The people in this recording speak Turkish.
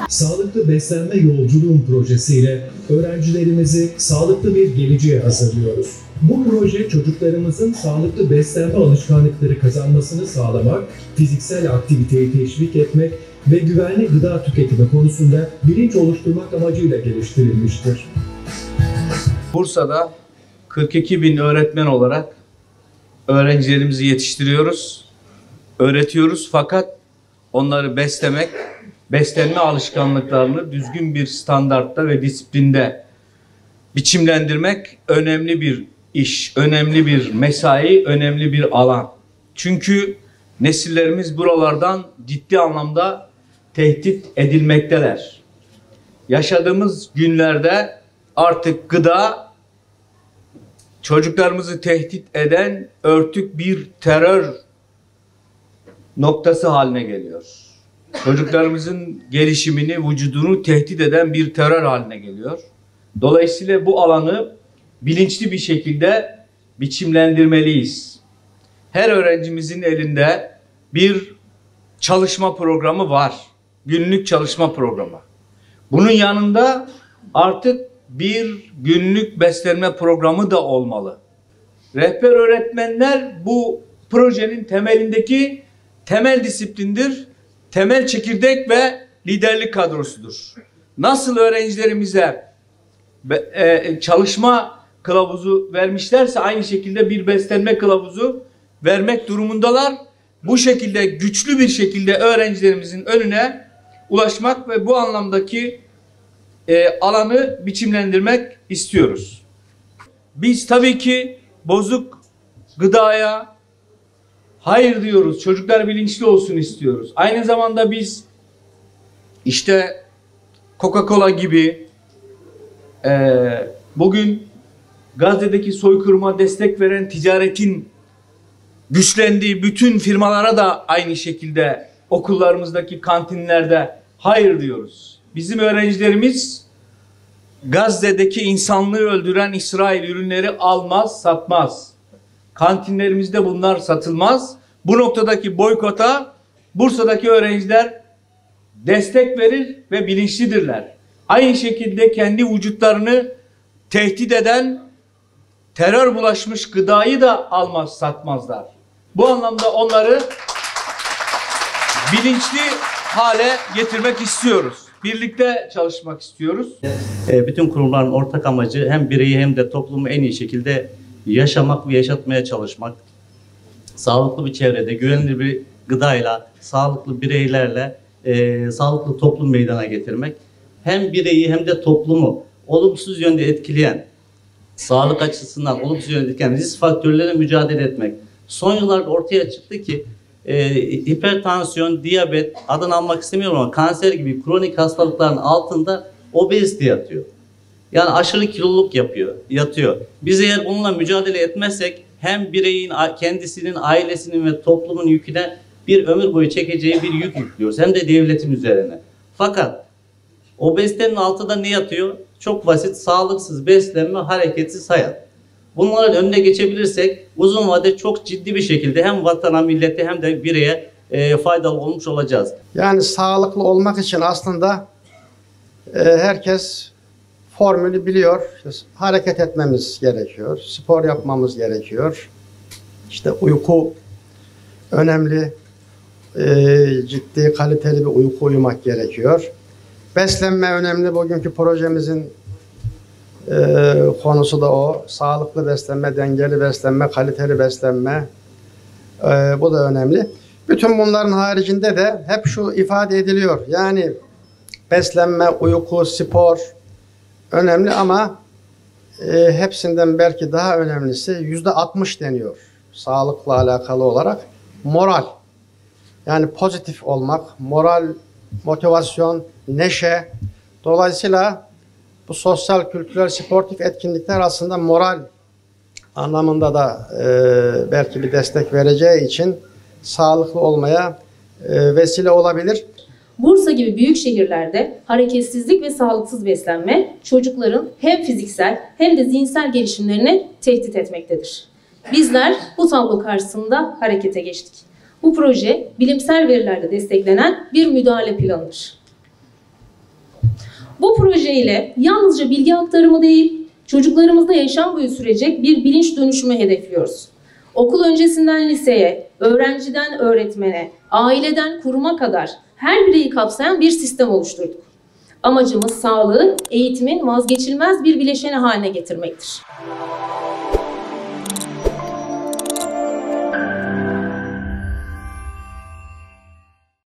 Sağlıklı beslenme yolculuğun projesiyle öğrencilerimizi sağlıklı bir geleceğe hazırlıyoruz. Bu proje çocuklarımızın sağlıklı beslenme alışkanlıkları kazanmasını sağlamak, fiziksel aktiviteyi teşvik etmek ve güvenli gıda tüketimi konusunda bilinç oluşturmak amacıyla geliştirilmiştir. Bursa'da 42.000 öğretmen olarak öğrencilerimizi yetiştiriyoruz, öğretiyoruz fakat onları beslemek, beslenme alışkanlıklarını düzgün bir standartta ve disiplinde biçimlendirmek önemli bir iş, önemli bir mesai, önemli bir alan. Çünkü nesillerimiz buralardan ciddi anlamda tehdit edilmekteler. Yaşadığımız günlerde artık gıda çocuklarımızı tehdit eden örtük bir terör noktası haline geliyor. Çocuklarımızın gelişimini, vücudunu tehdit eden bir terör haline geliyor. Dolayısıyla bu alanı bilinçli bir şekilde biçimlendirmeliyiz. Her öğrencimizin elinde bir çalışma programı var. Günlük çalışma programı. Bunun yanında artık bir günlük beslenme programı da olmalı. Rehber öğretmenler bu projenin temelindeki temel disiplindir, temel çekirdek ve liderlik kadrosudur. Nasıl öğrencilerimize çalışma kılavuzu vermişlerse aynı şekilde bir beslenme kılavuzu vermek durumundalar. Bu şekilde güçlü bir şekilde öğrencilerimizin önüne ulaşmak ve bu anlamdaki alanı biçimlendirmek istiyoruz. Biz tabii ki bozuk gıdaya hayır diyoruz. Çocuklar bilinçli olsun istiyoruz. Aynı zamanda biz işte Coca-Cola gibi bugün Gazze'deki soykırıma destek veren ticaretin güçlendiği bütün firmalara da aynı şekilde okullarımızdaki kantinlerde hayır diyoruz. Bizim öğrencilerimiz Gazze'deki insanlığı öldüren İsrail ürünleri almaz, satmaz. Kantinlerimizde bunlar satılmaz. Bu noktadaki boykota Bursa'daki öğrenciler destek verir ve bilinçlidirler. Aynı şekilde kendi vücutlarını tehdit eden terör bulaşmış gıdayı da almaz, satmazlar. Bu anlamda onları bilinçli hale getirmek istiyoruz. Birlikte çalışmak istiyoruz. Bütün kurumların ortak amacı hem bireyi hem de toplumu en iyi şekilde yaşamak ve yaşatmaya çalışmak. Sağlıklı bir çevrede, güvenilir bir gıdayla, sağlıklı bireylerle sağlıklı toplum meydana getirmek. Hem bireyi hem de toplumu olumsuz yönde etkileyen, sağlık açısından olumsuz yönde etkileyen risk faktörlerine mücadele etmek. Son yıllarda ortaya çıktı ki hipertansiyon, diyabet, adını almak istemiyorum ama kanser gibi kronik hastalıkların altında obezite yatıyor. Yani aşırı kiloluk yatıyor. Biz eğer bununla mücadele etmezsek hem bireyin, kendisinin, ailesinin ve toplumun yüküne bir ömür boyu çekeceği bir yük yüklüyoruz. Hem de devletin üzerine. Fakat obezitenin altında ne yatıyor? Çok basit, sağlıksız beslenme, hareketsiz hayat. Bunların önüne geçebilirsek uzun vadede çok ciddi bir şekilde hem vatana, millete hem de bireye faydalı olmuş olacağız. Yani sağlıklı olmak için aslında herkes formülü biliyor. Hareket etmemiz gerekiyor, spor yapmamız gerekiyor. İşte uyku önemli, ciddi, kaliteli bir uyku uyumak gerekiyor. Beslenme önemli. Bugünkü projemizin konusu da o. Sağlıklı beslenme, dengeli beslenme, kaliteli beslenme. Bu da önemli. Bütün bunların haricinde de hep şu ifade ediliyor. Yani beslenme, uyku, spor önemli ama hepsinden belki daha önemlisi %60 deniyor. Sağlıkla alakalı olarak moral. Yani pozitif olmak, moral, motivasyon, neşe. Dolayısıyla bu sosyal, kültürel, sportif etkinlikler aslında moral anlamında da belki bir destek vereceği için sağlıklı olmaya vesile olabilir. Bursa gibi büyük şehirlerde hareketsizlik ve sağlıksız beslenme çocukların hem fiziksel hem de zihinsel gelişimlerini tehdit etmektedir. Bizler bu tablo karşısında harekete geçtik. Bu proje bilimsel verilerle desteklenen bir müdahale planıdır. Bu projeyle yalnızca bilgi aktarımı değil, çocuklarımızda yaşam boyu sürecek bir bilinç dönüşümü hedefliyoruz. Okul öncesinden liseye, öğrenciden öğretmene, aileden kuruma kadar her bireyi kapsayan bir sistem oluşturduk. Amacımız sağlığı eğitimin vazgeçilmez bir bileşeni haline getirmektir.